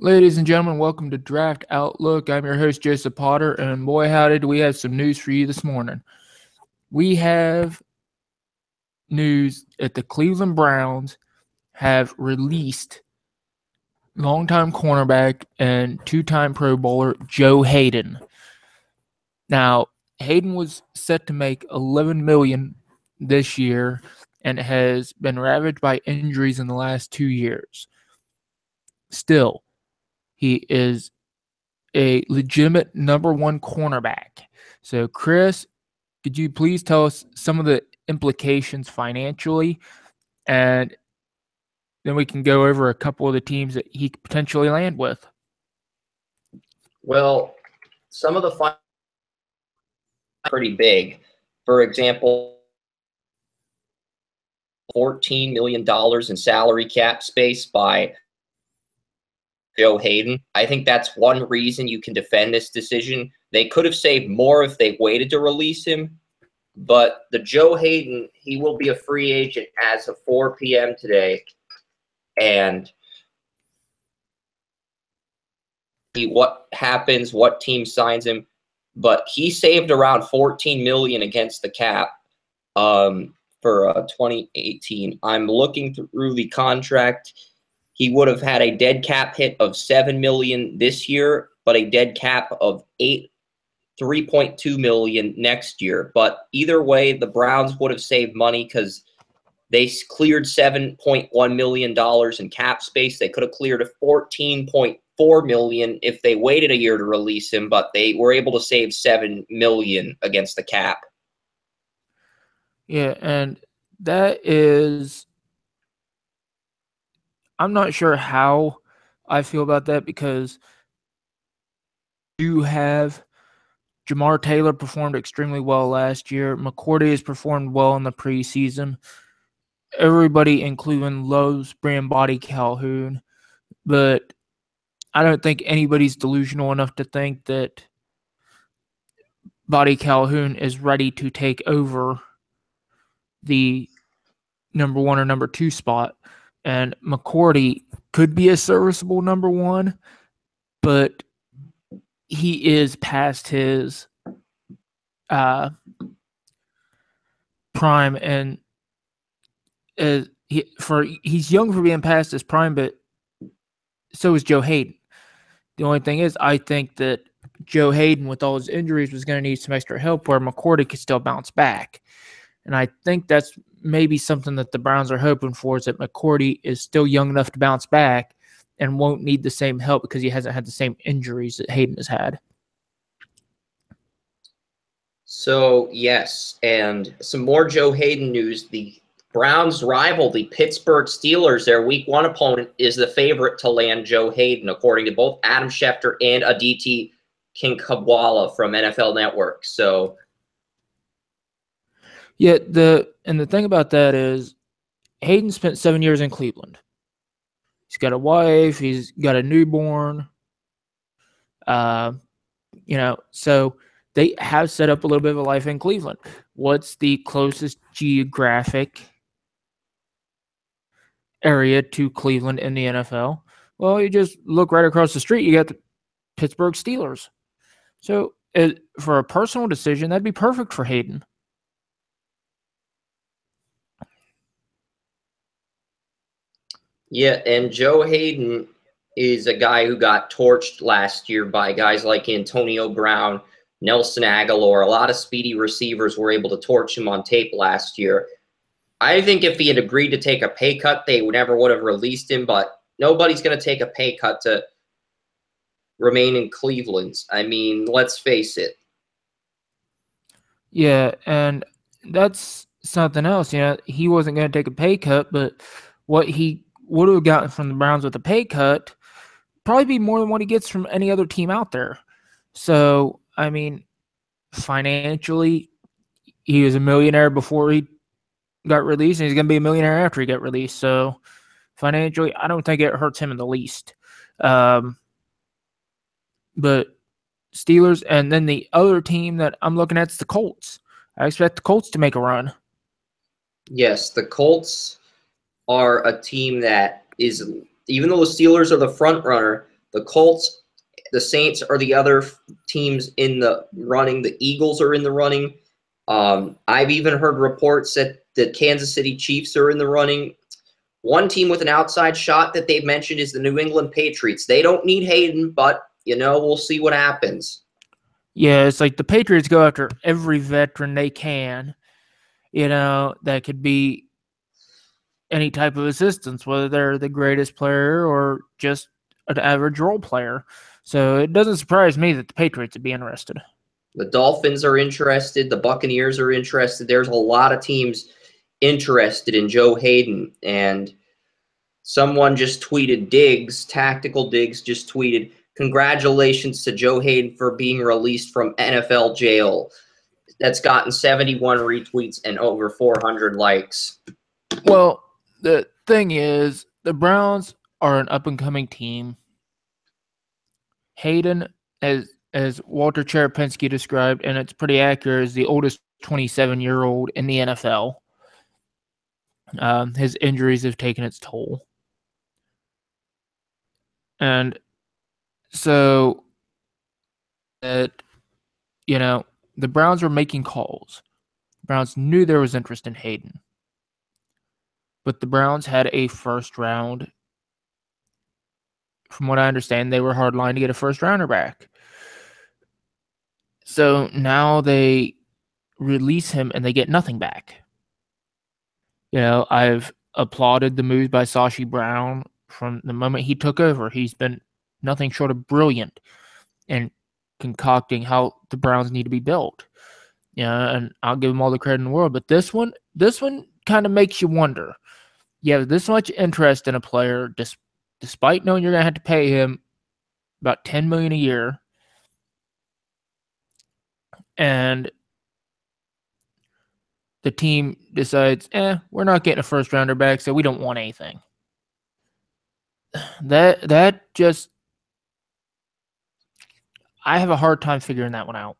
Ladies and gentlemen, welcome to Draft Outlook. I'm your host, Joseph Potter, and boy, howdy, do we have some news for you this morning. We have news that the Cleveland Browns have released longtime cornerback and two-time Pro Bowler Joe Hayden. Now, Hayden was set to make $11 million this year and has been ravaged by injuries in the last 2 years. Still, he is a legitimate number one cornerback. So, Chris, could you please tell us some of the implications financially, and then we can go over a couple of the teams that he could potentially land with? Well, some of the fun pretty big. For example, $14 million in salary cap space by Joe Hayden. I think that's one reason you can defend this decision. They could have saved more if they waited to release him, but the Joe Hayden, he will be a free agent as of 4 p.m. today, and what happens, what team signs him, but he saved around $14 million against the cap for 2018. I'm looking through the contract. He would have had a dead cap hit of $7 million this year, but a dead cap of $3.2 million next year. But either way, the Browns would have saved money because they cleared $7.1 million in cap space. They could have cleared $14.4 million if they waited a year to release him, but they were able to save $7 million against the cap. Yeah, and that is, I'm not sure how I feel about that, because you have Jamar Taylor performed extremely well last year. McCourty has performed well in the preseason. Everybody in Cleveland loves Brand Body Calhoun, but I don't think anybody's delusional enough to think that Body Calhoun is ready to take over the number one or number two spot. And McCourty could be a serviceable number one, but he is past his prime, and he's young for being past his prime, but so is Joe Hayden. The only thing is, I think that Joe Hayden, with all his injuries, was going to need some extra help, where McCourty could still bounce back. And I think that's maybe something that the Browns are hoping for, is that McCourty is still young enough to bounce back and won't need the same help because he hasn't had the same injuries that Hayden has had. So, yes, and some more Joe Hayden news. The Browns' rival, the Pittsburgh Steelers, their Week 1 opponent, is the favorite to land Joe Hayden, according to both Adam Schefter and Aditi Kinkhabwala from NFL Network. So, yeah, the thing about that is, Hayden spent 7 years in Cleveland. He's got a wife. He's got a newborn. So they have set up a little bit of a life in Cleveland. What's the closest geographic area to Cleveland in the NFL? Well, you just look right across the street. You got the Pittsburgh Steelers. So for a personal decision, that'd be perfect for Hayden. Yeah, and Joe Hayden is a guy who got torched last year by guys like Antonio Brown, Nelson Aguilar. A lot of speedy receivers were able to torch him on tape last year. I think if he had agreed to take a pay cut, they never would have released him, but nobody's going to take a pay cut to remain in Cleveland. I mean, let's face it. Yeah, and that's something else. He wasn't going to take a pay cut, but what he would have gotten from the Browns with a pay cut probably be more than what he gets from any other team out there. So, I mean, financially, he was a millionaire before he got released, and he's going to be a millionaire after he got released. So, financially, I don't think it hurts him in the least. But Steelers, and then the other team that I'm looking at is the Colts. I expect the Colts to make a run. Yes, the Colts are a team that is, even though the Steelers are the front runner, The Colts, the Saints are the other teams in the running. The Eagles are in the running. I've even heard reports that the Kansas City Chiefs are in the running. One team with an outside shot that they've mentioned is the New England Patriots. They don't need Hayden, but, we'll see what happens. Yeah, it's like the Patriots go after every veteran they can, that could be any type of assistance, whether they're the greatest player or just an average role player. So it doesn't surprise me that the Patriots would be interested. The Dolphins are interested. The Buccaneers are interested. There's a lot of teams interested in Joe Hayden. And someone just tweeted, Tactical Diggs just tweeted, congratulations to Joe Hayden for being released from NFL jail. That's gotten 71 retweets and over 400 likes. Well, the thing is, the Browns are an up-and-coming team. Hayden, as Walter Cherepinsky described, and it's pretty accurate, is the oldest 27-year-old in the NFL. His injuries have taken its toll. And so that, the Browns were making calls. The Browns knew there was interest in Hayden. But the Browns had a first round. From what I understand, they were hardline to get a first rounder back. So now they release him and they get nothing back. I've applauded the move by Sashi Brown from the moment he took over. He's been nothing short of brilliant in concocting how the Browns need to be built. And I'll give him all the credit in the world. But this one kind of makes you wonder. You have this much interest in a player, despite knowing you're going to have to pay him about $10 million a year, and the team decides, we're not getting a first rounder back, so we don't want anything. That just, I have a hard time figuring that one out.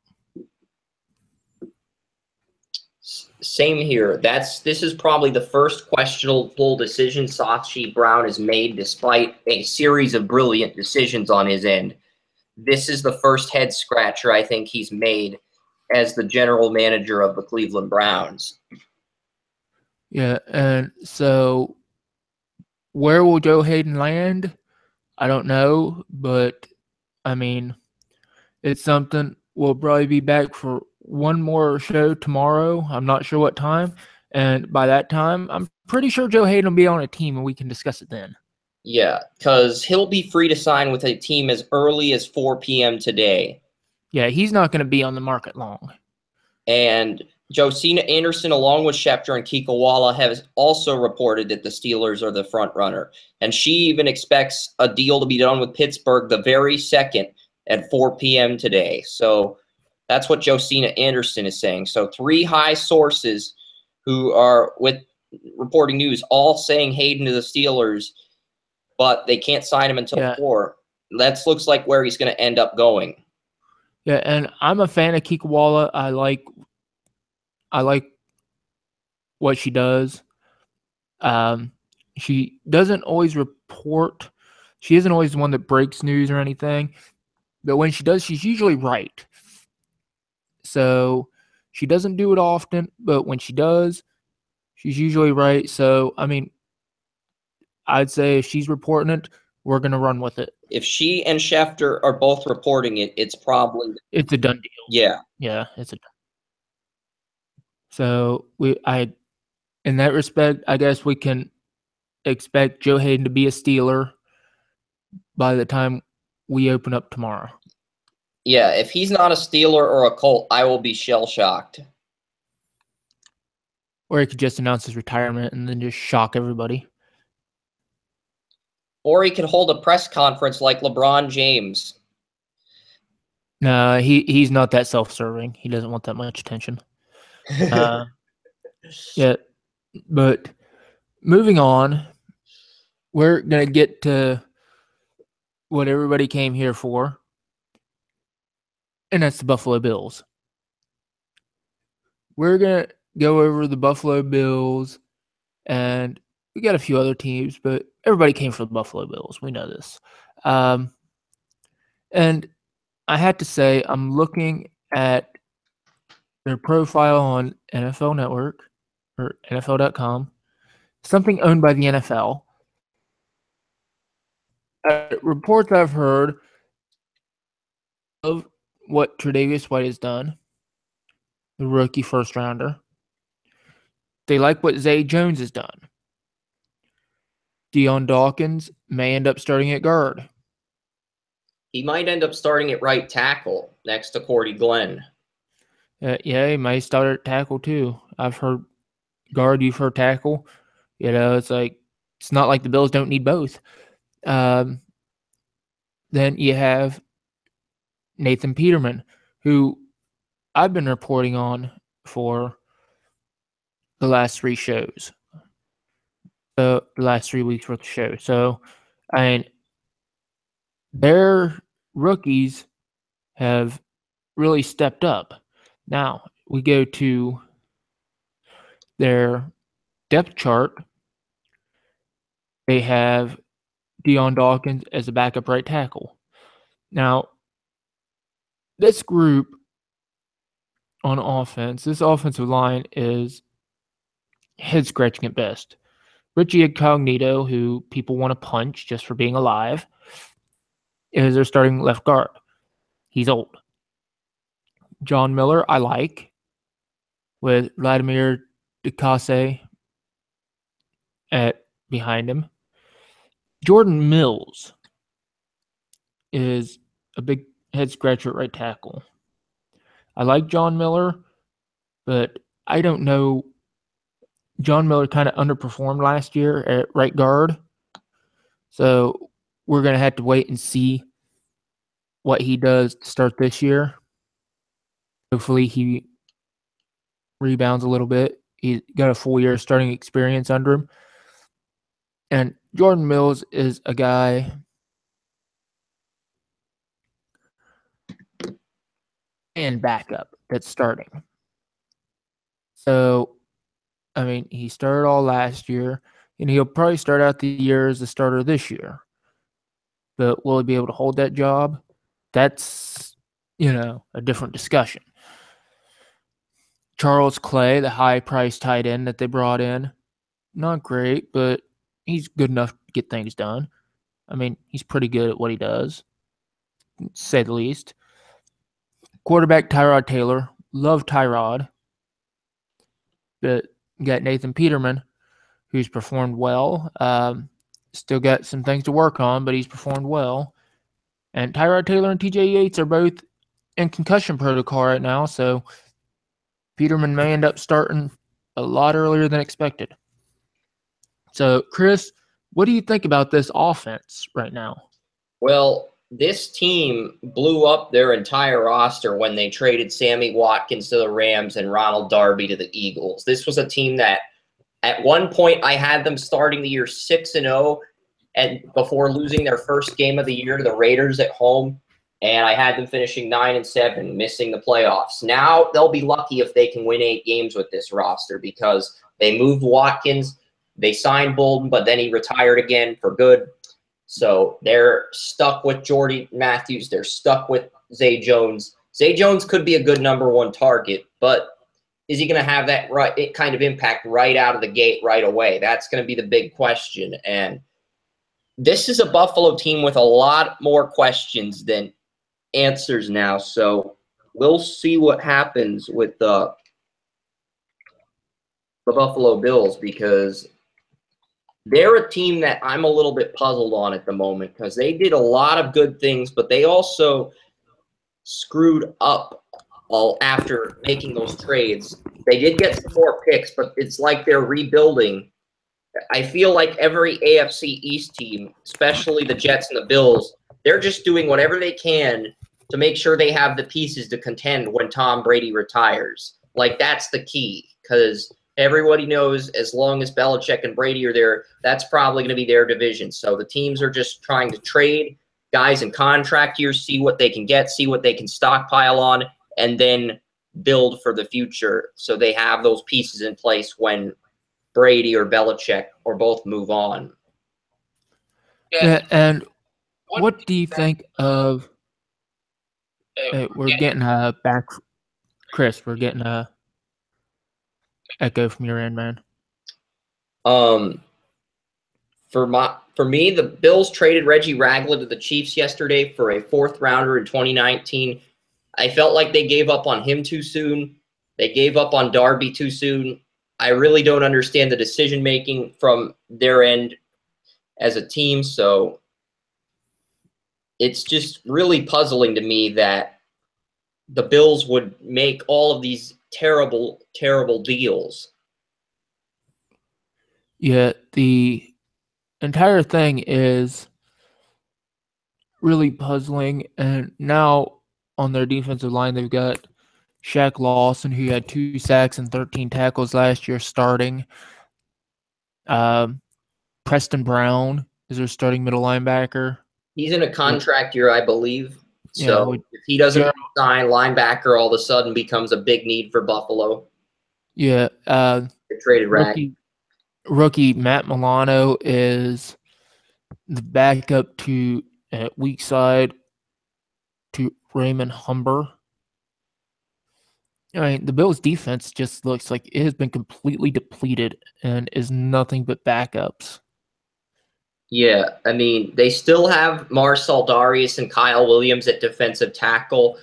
Same here. This is probably the first questionable decision Sashi Brown has made, despite a series of brilliant decisions on his end. This is the first head scratcher I think he's made as the general manager of the Cleveland Browns. Yeah, and so where will Joe Hayden land? I don't know, but I mean, it's something. We'll probably be back for one more show tomorrow. I'm not sure what time. And by that time, I'm pretty sure Joe Hayden will be on a team and we can discuss it then. Yeah, because he'll be free to sign with a team as early as 4 p.m. today. Yeah, he's not going to be on the market long. And Josina Anderson, along with Schefter and Kikawala, has also reported that the Steelers are the front runner. And she even expects a deal to be done with Pittsburgh the very second at 4 p.m. today. So that's what Josina Anderson is saying. So 3 high sources who are with reporting news all saying Hayden to the Steelers, but they can't sign him until 4. That looks like where he's going to end up going. Yeah, and I'm a fan of Kikawala. I like what she does. She doesn't always report. She isn't always the one that breaks news or anything. But when she does, she's usually right. So she doesn't do it often, but when she does, she's usually right. So, I mean, I'd say if she's reporting it, we're going to run with it. If she and Schefter are both reporting it, it's probably... It's a done deal. Yeah. Yeah, it's a done. So, in that respect, I guess we can expect Joe Hayden to be a Steeler by the time we open up tomorrow. Yeah, if he's not a Steeler or a Colt, I will be shell-shocked. Or he could just announce his retirement and then just shock everybody. Or he could hold a press conference like LeBron James. No, he's not that self-serving. He doesn't want that much attention. Yeah, but moving on, we're going to get to what everybody came here for, and that's the Buffalo Bills. We're going to go over the Buffalo Bills, and we got a few other teams, but everybody came for the Buffalo Bills. We know this. And I had to say, I'm looking at their profile on NFL Network or NFL.com, something owned by the NFL. Reports I've heard of what Tre'Davious White has done, the rookie first rounder. They like what Zay Jones has done. Dion Dawkins may end up starting at guard. He might end up starting at right tackle next to Cordy Glenn. Yeah, he may start at tackle too. I've heard guard, you've heard tackle. It's not like the Bills don't need both. Then you have Nathan Peterman, who I've been reporting on for the last 3 shows. The last 3 weeks worth of shows. So, their rookies have really stepped up. Now, we go to their depth chart. They have Dion Dawkins as a backup right tackle. Now, this group on offense, this offensive line is head-scratching at best. Richie Incognito, who people want to punch just for being alive, is their starting left guard. He's old. John Miller, I like, with Vladimir DeCasse behind him. Jordan Mills is a big head-scratcher at right tackle. I like John Miller, but I don't know. John Miller kind of underperformed last year at right guard. So we're going to have to wait and see what he does to start this year. Hopefully he rebounds a little bit. He's got a full year of starting experience under him. And Jordan Mills is a guy and backup that's starting. So, he started all last year, and he'll probably start out the year as the starter this year. But will he be able to hold that job? That's, a different discussion. Charles Clay, the high-priced tight end that they brought in, not great, but he's good enough to get things done. He's pretty good at what he does, to say the least. Quarterback Tyrod Taylor, love Tyrod. But you got Nathan Peterman, who's performed well. Still got some things to work on, but he's performed well. And Tyrod Taylor and TJ Yates are both in concussion protocol right now, so Peterman may end up starting a lot earlier than expected. So, Chris, what do you think about this offense right now? Well, this team blew up their entire roster when they traded Sammy Watkins to the Rams and Ronald Darby to the Eagles. This was a team that at one point I had them starting the year 6-0 and before losing their first game of the year to the Raiders at home, and I had them finishing 9-7, missing the playoffs. Now they'll be lucky if they can win 8 games with this roster because they moved Watkins, they signed Bolden, but then he retired again for good. So they're stuck with Jordy Matthews. They're stuck with Zay Jones. Zay Jones could be a good number 1 target, but is he going to have that kind of impact right out of the gate right away? That's going to be the big question. And this is a Buffalo team with a lot more questions than answers now. So we'll see what happens with the Buffalo Bills because they're a team that I'm a little bit puzzled on at the moment because they did a lot of good things, but they also screwed up all after making those trades. They did get some more picks, but it's like they're rebuilding. I feel like every AFC East team, especially the Jets and the Bills, they're just doing whatever they can to make sure they have the pieces to contend when Tom Brady retires. Like, that's the key because everybody knows as long as Belichick and Brady are there, that's probably going to be their division. So the teams are just trying to trade guys in contract years, see what they can get, see what they can stockpile on, and then build for the future so they have those pieces in place when Brady or Belichick or both move on. Yeah, and what do you think of We're getting back, Chris. We're getting a echo from your end, man. For me, the Bills traded Reggie Ragland to the Chiefs yesterday for a 4th rounder in 2019. I felt like they gave up on him too soon. They gave up on Darby too soon. I really don't understand the decision making from their end as a team, so it's just really puzzling to me that the Bills would make all of these terrible, terrible deals. Yeah, the entire thing is really puzzling. And now on their defensive line, they've got Shaq Lawson, who had 2 sacks and 13 tackles last year, starting. Preston Brown is their starting middle linebacker. He's in a contract year, I believe. So Yeah, if he doesn't sign, linebacker all of a sudden becomes a big need for Buffalo. Yeah. They traded Rookie Matt Milano is the backup to weak side to Raymond Humber. I mean, the Bills' defense just looks like it has been completely depleted and is nothing but backups. Yeah, I mean, they still have Marcel Darius and Kyle Williams at defensive tackle.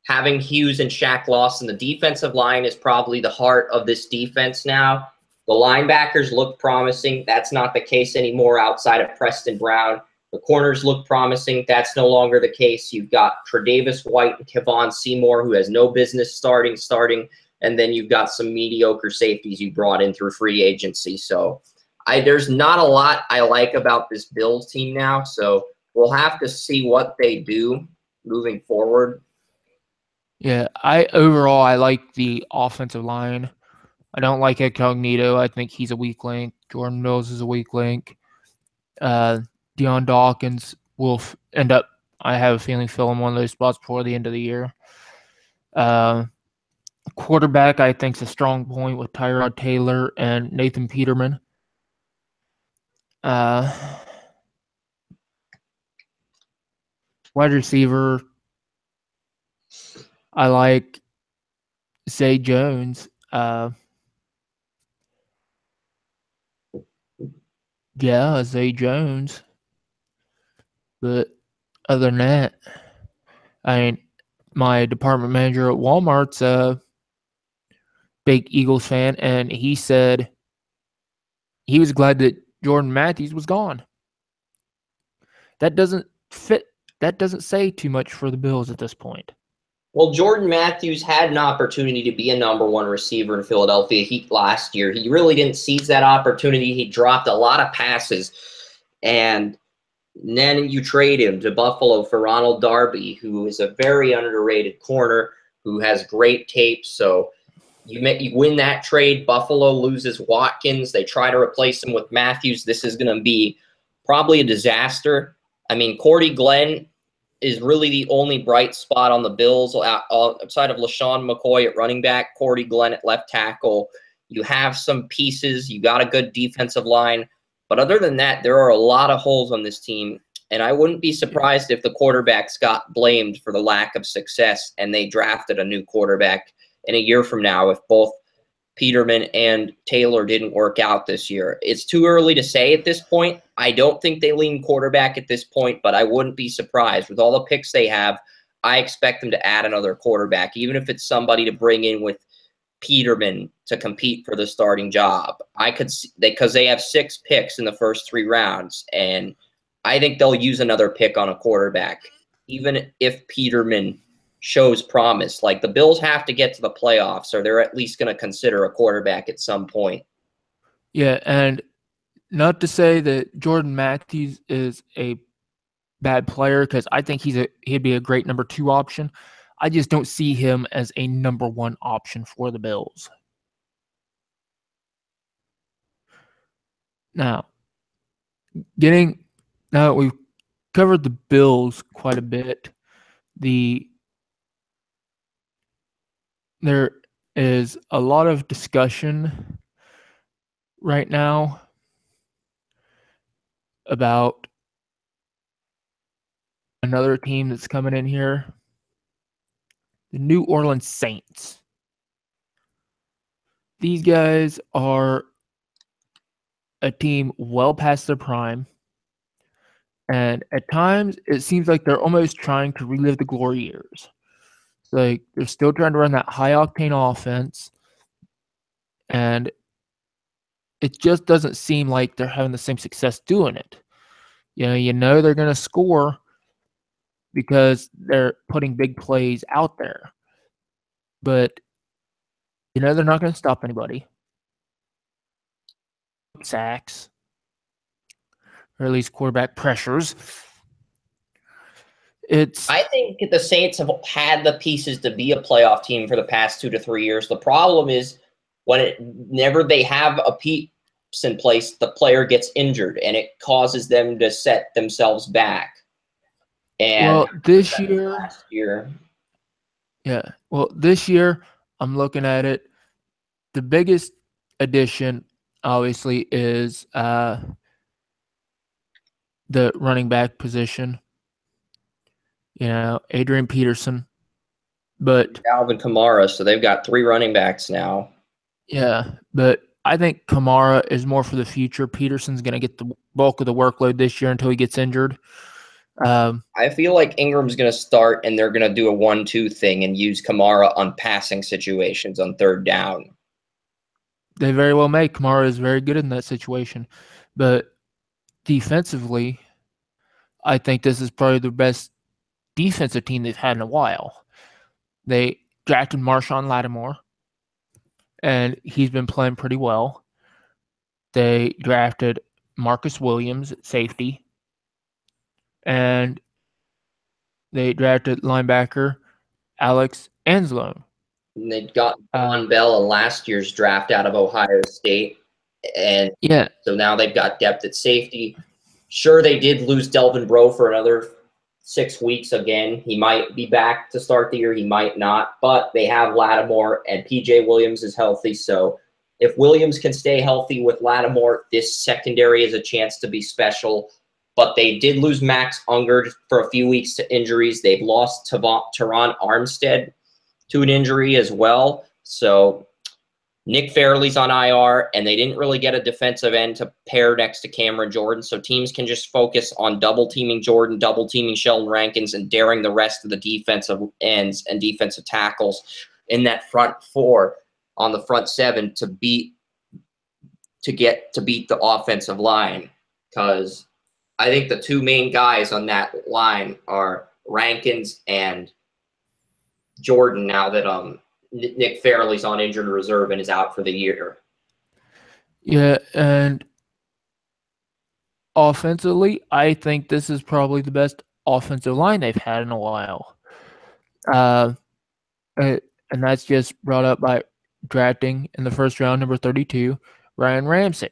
Having Hughes and Shaq Lawson, the defensive line is probably the heart of this defense now. The linebackers look promising. That's not the case anymore outside of Preston Brown. The corners look promising. That's no longer the case. You've got Tre'Davious White and Kevon Seymour, who has no business starting, and then you've got some mediocre safeties you brought in through free agency. So there's not a lot I like about this Bills team now. So we'll have to see what they do moving forward. Yeah, overall I like the offensive line. I don't like Incognito. I think he's a weak link. Jordan Mills is a weak link. Deion Dawkins will end up, I have a feeling, filling one of those spots before the end of the year. Quarterback, I think, is a strong point with Tyrod Taylor and Nathan Peterman. Wide receiver, I like Zay Jones. Zay Jones. But other than that, I mean, my department manager at Walmart's a big Eagles fan, and he said he was glad that Jordan Matthews was gone. That doesn't fit. That doesn't say too much for the Bills at this point. Well, Jordan Matthews had an opportunity to be a number 1 receiver in Philadelphia last year. He really didn't seize that opportunity. He dropped a lot of passes, and then you trade him to Buffalo for Ronald Darby, who is a very underrated corner who has great tape. So you win that trade. Buffalo loses Watkins. They try to replace him with Matthews. This is going to be probably a disaster. I mean, Cordy Glenn is really the only bright spot on the Bills outside of LaShawn McCoy at running back, Cordy Glenn at left tackle. You have some pieces. You got a good defensive line. But other than that, there are a lot of holes on this team, and I wouldn't be surprised if the quarterbacks got blamed for the lack of success and they drafted a new quarterback in a year from now if both Peterman and Taylor didn't work out this year. It's too early to say at this point. I don't think they lean quarterback at this point, but I wouldn't be surprised. With all the picks they have, I expect them to add another quarterback, even if it's somebody to bring in with Peterman to compete for the starting job. Because they have 6 picks in the first 3 rounds, and I think they'll use another pick on a quarterback, even if Peterman shows promise. Like, the Bills have to get to the playoffs, or they're at least going to consider a quarterback at some point. Yeah, and not to say that Jordan Matthews is a bad player, because I think he'd be a great number 2 option. I just don't see him as a number 1 option for the Bills. Now we've covered the Bills quite a bit. There is a lot of discussion right now about another team that's coming in here. the New Orleans Saints. These guys are a team well past their prime. And at times, it seems like they're almost trying to relive the glory years. Like, they're still trying to run that high-octane offense. And it just doesn't seem like they're having the same success doing it. You know they're going to score because they're putting big plays out there. But, they're not going to stop anybody. Sacks, or at least quarterback pressures. I think the Saints have had the pieces to be a playoff team for the past 2 to 3 years. The problem is whenever they have a piece in place, the player gets injured, and it causes them to set themselves back. And this year, this year, I'm looking at it. The biggest addition, obviously, is the running back position. Adrian Peterson, but Alvin Kamara. So they've got 3 running backs now. Yeah, but I think Kamara is more for the future. Peterson's going to get the bulk of the workload this year until he gets injured. I feel like Ingram's going to start, and they're going to do a 1-2 thing and use Kamara on passing situations on 3rd down. They very well may. Kamara is very good in that situation. But defensively, I think this is probably the best defensive team they've had in a while. They drafted Marshawn Lattimore, and he's been playing pretty well. They drafted Marcus Williams at safety, and they drafted linebacker Alex Anzalone. And they got Von Bell in last year's draft out of Ohio State. And so now they've got depth at safety. Sure, they did lose Delvin Breaux for another 6 weeks again. He might be back to start the year. He might not. But they have Lattimore, and P.J. Williams is healthy. So if Williams can stay healthy with Lattimore, this secondary is a chance to be special. But they did lose Max Unger for a few weeks to injuries. They've lost Teron Armstead to an injury as well. So Nick Fairley's on IR, and they didn't really get a defensive end to pair next to Cameron Jordan. So teams can just focus on double-teaming Jordan, double-teaming Sheldon Rankins, and daring the rest of the defensive ends and defensive tackles in that front 4 on the front 7 to beat the offensive line. Because I think the 2 main guys on that line are Rankins and Jordan, now that Nick Fairley's on injured reserve and is out for the year. Yeah, and offensively, I think this is probably the best offensive line they've had in a while. And that's just brought up by drafting in the first round, number 32, Ryan Ramczyk.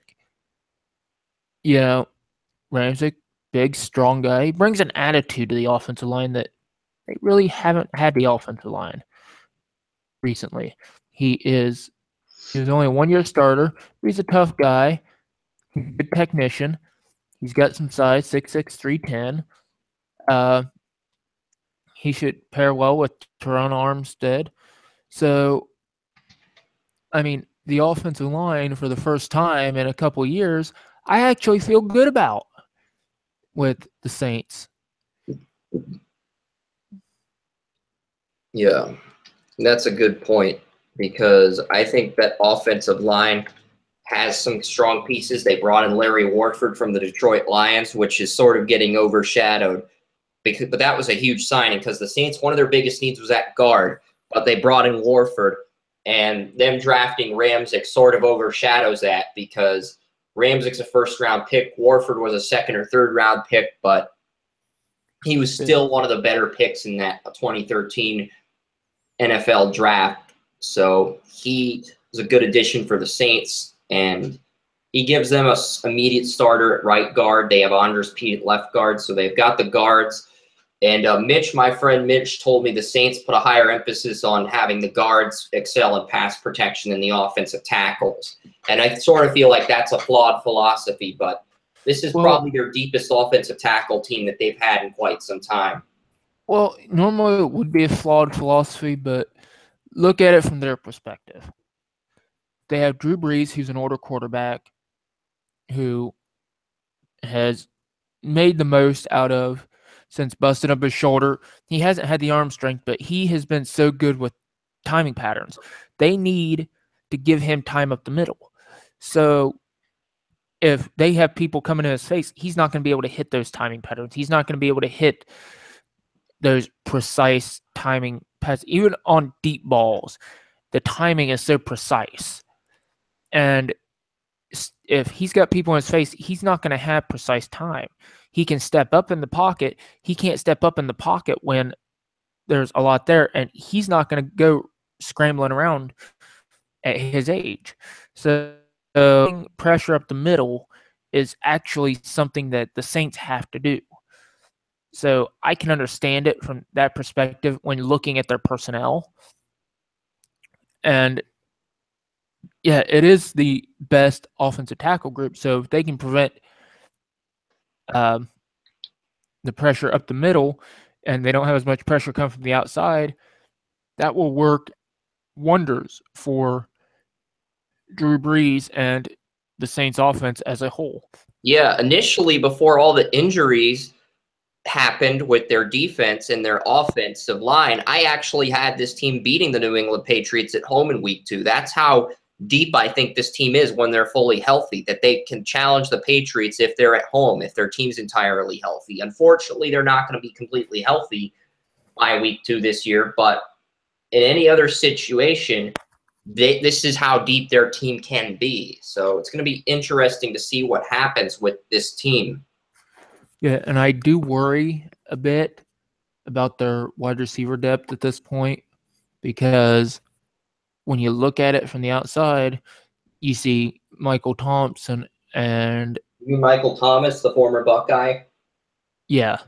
Ramczyk, big, strong guy. He brings an attitude to the offensive line that they really haven't had the offensive line recently. He was only a 1-year starter. He's a tough guy. He's a good technician. He's got some size, 6'6", 310. He should pair well with Teron Armstead. So, I mean, the offensive line for the first time in a couple of years, I actually feel good about with the Saints. Yeah, that's a good point, because I think that offensive line has some strong pieces. They brought in Larry Warford from the Detroit Lions, which is sort of getting overshadowed. But that was a huge signing, because the Saints, one of their biggest needs was at guard, but they brought in Warford, and them drafting Ramczyk sort of overshadows that, because Ramczyk's a first-round pick. Warford was a 2nd or 3rd round pick, but he was still one of the better picks in that 2013 NFL draft. So he was a good addition for the Saints, and he gives them an immediate starter at right guard. They have Andres Pete at left guard, so they've got the guards. And my friend Mitch, told me the Saints put a higher emphasis on having the guards excel in pass protection than the offensive tackles. And I sort of feel like that's a flawed philosophy, but this is probably their deepest offensive tackle team that they've had in quite some time. Well, normally it would be a flawed philosophy, but look at it from their perspective. They have Drew Brees, who's an older quarterback, who has made the most out of since busting up his shoulder. He hasn't had the arm strength, but he has been so good with timing patterns. They need to give him time up the middle. So if they have people coming in his face, he's not going to be able to hit those timing patterns. He's not going to be able to hit those precise timing passes. Even on deep balls, the timing is so precise. And if he's got people in his face, he's not going to have precise time. He can step up in the pocket. He can't step up in the pocket when there's a lot there, and he's not going to go scrambling around at his age. So pressure up the middle is actually something that the Saints have to do. So I can understand it from that perspective when looking at their personnel. And yeah, it is the best offensive tackle group. So if they can prevent the pressure up the middle and they don't have as much pressure come from the outside, that will work wonders for Drew Brees and the Saints offense as a whole. Yeah, initially before all the injuries happened with their defense and their offensive line, I actually had this team beating the New England Patriots at home in week 2. That's how deep I think this team is when they're fully healthy, that they can challenge the Patriots if they're at home, if their team's entirely healthy. Unfortunately, they're not going to be completely healthy by week 2 this year, but in any other situation, this is how deep their team can be. So it's going to be interesting to see what happens with this team. Yeah, and I do worry a bit about their wide receiver depth at this point because when you look at it from the outside, you see Michael Thompson and You mean Michael Thomas, the former Buckeye? yeah,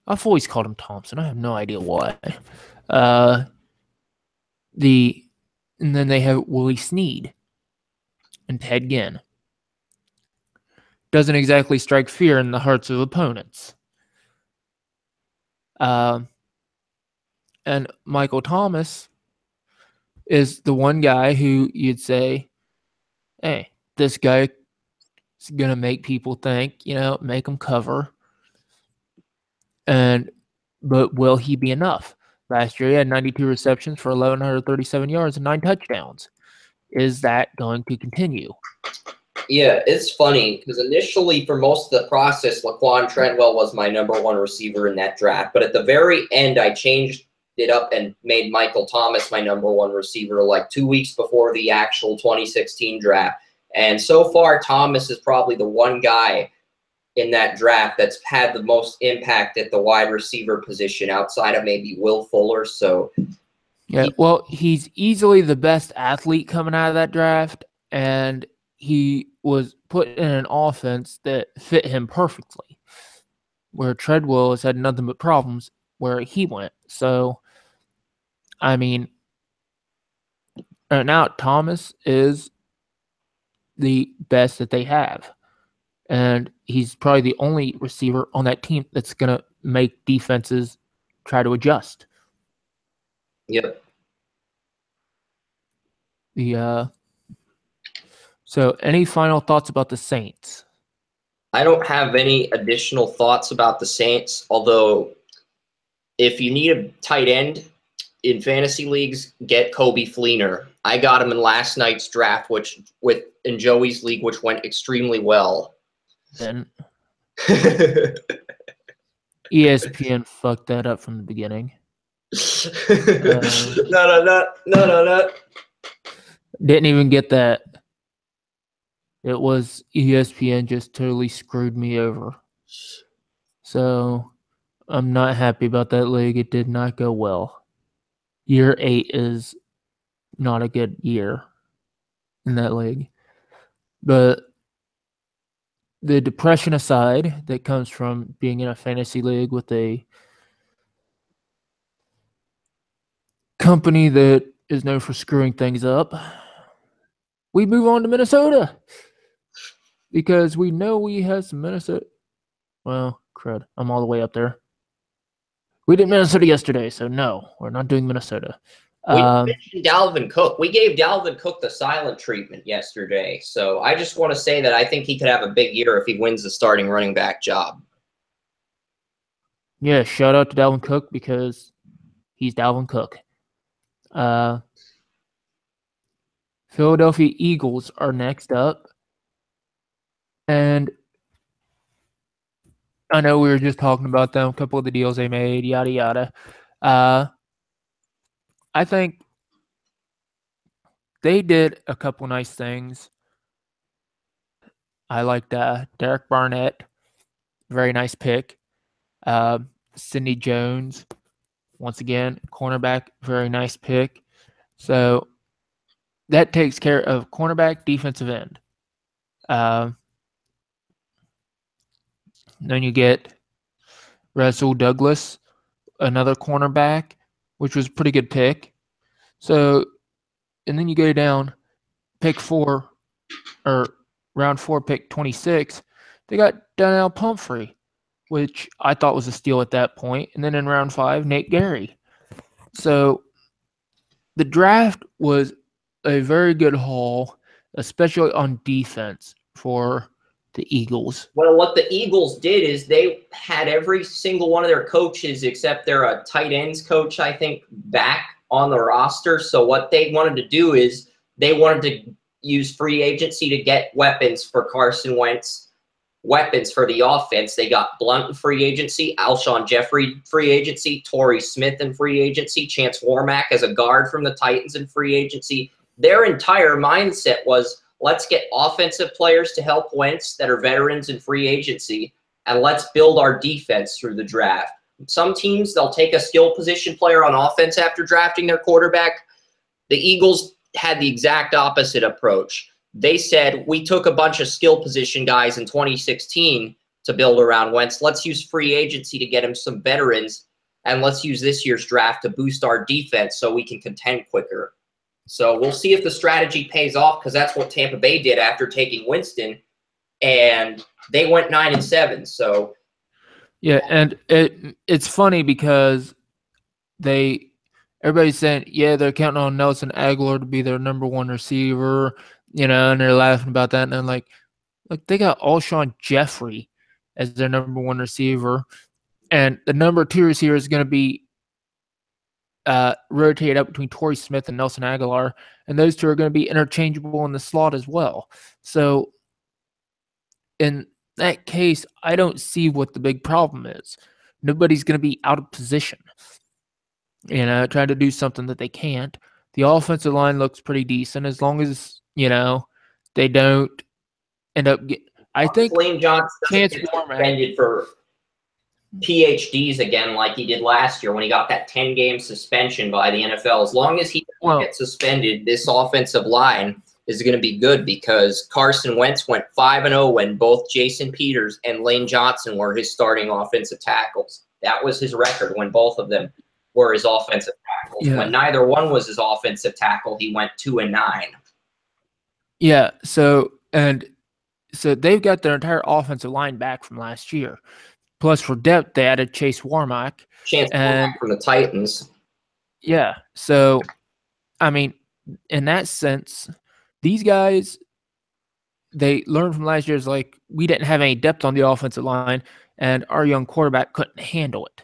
I've always called him Thompson. I have no idea why. And then they have Willie Snead and Ted Ginn. Doesn't exactly strike fear in the hearts of opponents. And Michael Thomas is the one guy who you'd say, hey, this guy is going to make people think, make them cover. But will he be enough? Last year, he had 92 receptions for 1,137 yards and 9 touchdowns. Is that going to continue? Yeah, it's funny because initially for most of the process, Laquan Treadwell was my number 1 receiver in that draft. But at the very end, I changed it up and made Michael Thomas my number 1 receiver like 2 weeks before the actual 2016 draft. And so far, Thomas is probably the one guy in that draft that's had the most impact at the wide receiver position outside of maybe Will Fuller. So yeah, well, he's easily the best athlete coming out of that draft, and he was put in an offense that fit him perfectly, where Treadwell has had nothing but problems where he went. So, I mean, right now Thomas is the best that they have, and he's probably the only receiver on that team that's going to make defenses try to adjust. Yep. So any final thoughts about the Saints? I don't have any additional thoughts about the Saints, although if you need a tight end in fantasy leagues, get Kobe Fleener. I got him in last night's draft, in Joey's league, which went extremely well. And ESPN fucked that up from the beginning. No. Didn't even get that. It was ESPN just totally screwed me over. So I'm not happy about that league. It did not go well. Year 8 is not a good year in that league. But the depression aside that comes from being in a fantasy league with a company that is known for screwing things up, we move on to Minnesota because we know we have some Minnesota. Well, crud, I'm all the way up there. We did Minnesota yesterday, so no, we're not doing Minnesota. We mentioned Dalvin Cook. We gave Dalvin Cook the silent treatment yesterday. So I just want to say that I think he could have a big year if he wins the starting running back job. Yeah, shout out to Dalvin Cook because he's Dalvin Cook. Philadelphia Eagles are next up. And I know we were just talking about them, a couple of the deals they made, yada, yada. I think they did a couple nice things. I liked Derek Barnett, very nice pick. Sidney Jones, once again, cornerback, very nice pick. So that takes care of cornerback, defensive end. Then you get Russell Douglas, another cornerback, which was a pretty good pick. So, and then you go down, pick 4, or round 4, pick 26. They got Donnell Pumphrey, which I thought was a steal at that point. And then in round 5, Nate Gary. So the draft was a very good haul, especially on defense for the Eagles. Well, what the Eagles did is they had every single one of their coaches except their tight ends coach, I think, back on the roster. So what they wanted to do is they wanted to use free agency to get weapons for Carson Wentz, weapons for the offense. They got Blunt in free agency, Alshon Jeffrey free agency, Torrey Smith in free agency, Chance Warmack as a guard from the Titans in free agency. Their entire mindset was, let's get offensive players to help Wentz that are veterans in free agency, and let's build our defense through the draft. Some teams, they'll take a skill position player on offense after drafting their quarterback. The Eagles had the exact opposite approach. They said, we took a bunch of skill position guys in 2016 to build around Wentz. Let's use free agency to get him some veterans, and let's use this year's draft to boost our defense so we can contend quicker. So we'll see if the strategy pays off, because that's what Tampa Bay did after taking Winston, and they went 9-7. So yeah, and it's funny because everybody's saying, yeah, they're counting on Nelson Aguilar to be their number 1 receiver, and they're laughing about that. And I'm like, look, they got Alshon Jeffrey as their number 1 receiver, and the number 2 receiver is going to be rotate up between Torrey Smith and Nelson Aguilar, and those two are going to be interchangeable in the slot as well. So in that case, I don't see what the big problem is. Nobody's going to be out of position, trying to do something that they can't. The offensive line looks pretty decent as long as, they don't end up I think Lane Johnson Chance suspended for PhDs again like he did last year when he got that 10-game suspension by the NFL. As long as he doesn't get suspended, this offensive line is going to be good, because Carson Wentz went 5-0 when both Jason Peters and Lane Johnson were his starting offensive tackles. That was his record when both of them were his offensive tackles. Yeah. When neither one was his offensive tackle, he went 2-9. Yeah, so they've got their entire offensive line back from last year. Plus, for depth, they added Chase Warmack. From the Titans. Yeah. So, I mean, in that sense, these guys, they learned from last year's, like, we didn't have any depth on the offensive line, and our young quarterback couldn't handle it.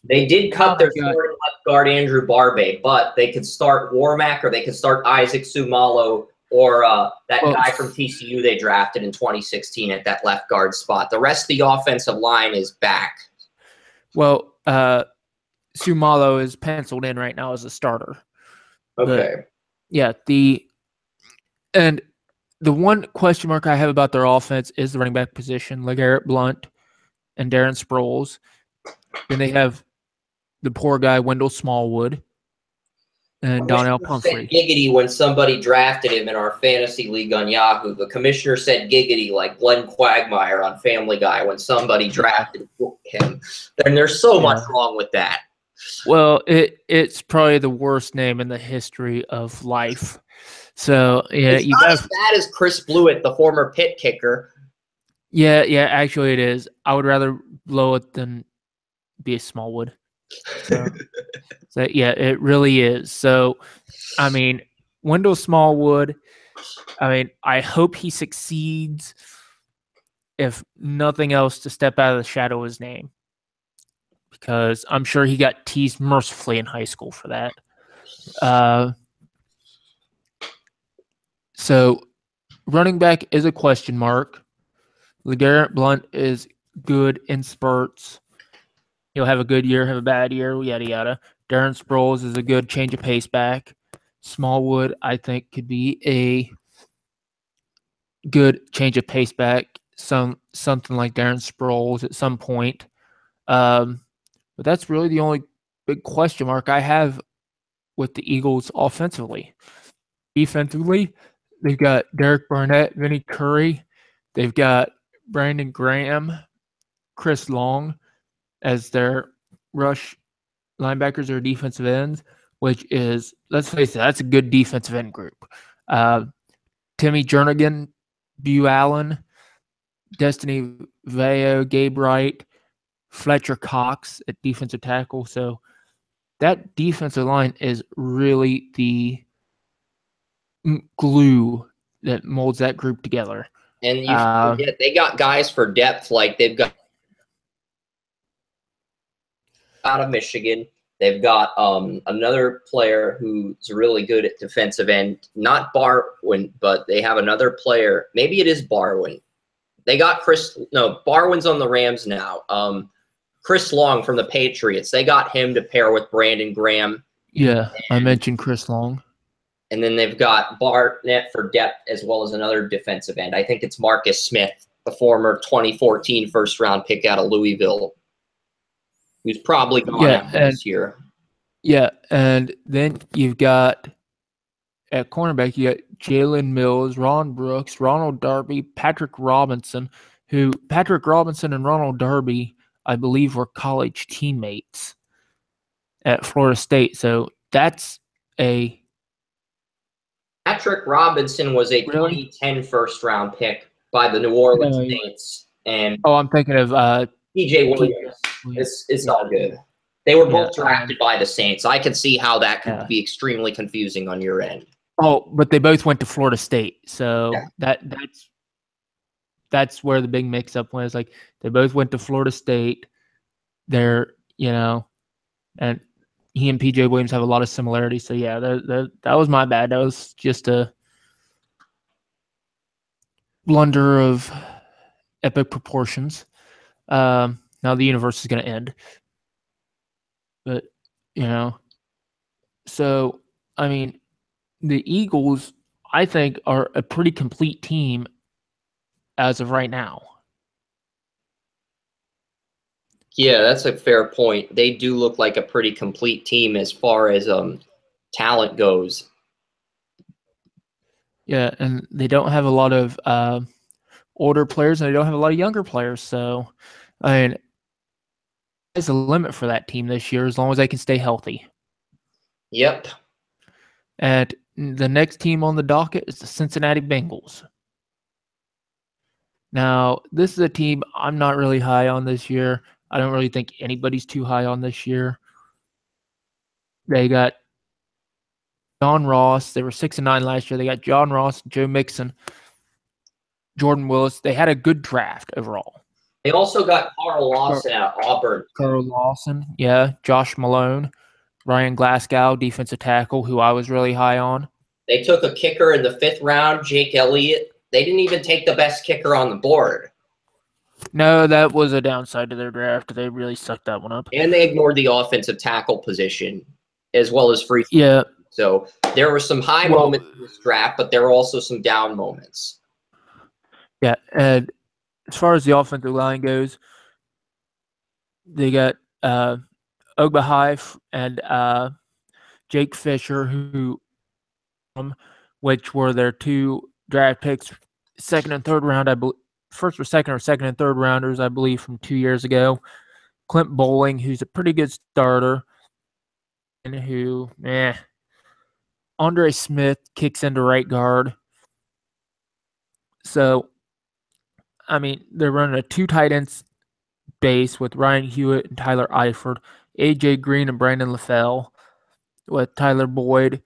They did cut their starting left guard, Andrew Barbe, but they could start Warmack, or they could start Isaac Sumalo, or that guy from TCU they drafted in 2016 at that left guard spot. The rest of the offensive line is back. Well, Sumalo is penciled in right now as a starter. Okay. But, yeah, the one question mark I have about their offense is the running back position, LeGarrette Blount and Darren Sproles. Then they have the poor guy, Wendell Smallwood. And Donnell Pumphrey. Giggity when somebody drafted him in our fantasy league on Yahoo. The commissioner said giggity like Glenn Quagmire on Family Guy when somebody drafted him. And there's so much wrong with that. Well, it's probably the worst name in the history of life. So it's not as bad as Chris Blewett, the former Pitt kicker. Yeah, actually it is. I would rather blow it than be a Smallwood. So yeah, it really is. So, I mean, Wendell Smallwood, I mean, I hope he succeeds, if nothing else, to step out of the shadow of his name, because I'm sure he got teased mercifully in high school for that. So running back is a question mark. LeGarrette Blount is good in spurts. He'll have a good year, have a bad year, yada yada. Darren Sproles is a good change of pace back. Smallwood, I think, could be a good change of pace back. Something like Darren Sproles at some point. But that's really the only big question mark I have with the Eagles offensively. Defensively, they've got Derek Barnett, Vinny Curry. They've got Brandon Graham, Chris Long as their rush linebackers or defensive ends, which is, let's face it, that's a good defensive end group. Timmy Jernigan, Bu Allen, Destiny Veo, Gabe Wright, Fletcher Cox at defensive tackle. So that defensive line is really the glue that molds that group together. And you forget they got guys for depth, like they've got out of Michigan. They've got another player who's really good at defensive end. Not Barwin, but they have another player. Maybe it is Barwin. They got Barwin's on the Rams now. Chris Long from the Patriots. They got him to pair with Brandon Graham. Yeah, I mentioned Chris Long. And then they've got Barnett for depth as well as another defensive end. I think it's Marcus Smith, the former 2014 first-round pick out of Louisville, who's probably gone after this year. Yeah, and then you've got at cornerback, you got Jalen Mills, Ron Brooks, Ronald Darby, Patrick Robinson, who Patrick Robinson and Ronald Darby, I believe, were college teammates at Florida State. So that's a Patrick Robinson was a 2010 first-round pick by the New Orleans Saints. And I'm thinking of PJ Williams. It's all good. They were both drafted by the Saints. I can see how that could be extremely confusing on your end. Oh, but they both went to Florida State, so that's where the big mix-up was. Like, they both went to Florida State. They're, and he and PJ Williams have a lot of similarities. So yeah, that was my bad. That was just a blunder of epic proportions. Now the universe is going to end. But, so, I mean, the Eagles, I think, are a pretty complete team as of right now. Yeah, that's a fair point. They do look like a pretty complete team as far as talent goes. Yeah, and they don't have a lot of older players, and they don't have a lot of younger players. So, I mean, there's a limit for that team this year as long as they can stay healthy. Yep. And the next team on the docket is the Cincinnati Bengals. Now, this is a team I'm not really high on this year. I don't really think anybody's too high on this year. They got John Ross. They were 6-9 last year. They got John Ross, Joe Mixon, Jordan Willis. They had a good draft overall. They also got Carl Lawson out of Auburn. Carl Lawson, yeah. Josh Malone, Ryan Glasgow, defensive tackle, who I was really high on. They took a kicker in the 5th round, Jake Elliott. They didn't even take the best kicker on the board. No, that was a downside to their draft. They really sucked that one up. And they ignored the offensive tackle position as well as free. Yeah. So there were some high moments in this draft, but there were also some down moments. Yeah, and as far as the offensive line goes, they got Ogbahai and Jake Fisher, which were their 2 draft picks, 2nd and 3rd round, I believe. First or second and third rounders, I believe, from 2 years ago. Clint Bowling, who's a pretty good starter, and who, Andre Smith kicks into right guard. So, I mean, they're running a 2 tight ends base with Ryan Hewitt and Tyler Eifert. A.J. Green and Brandon LaFell with Tyler Boyd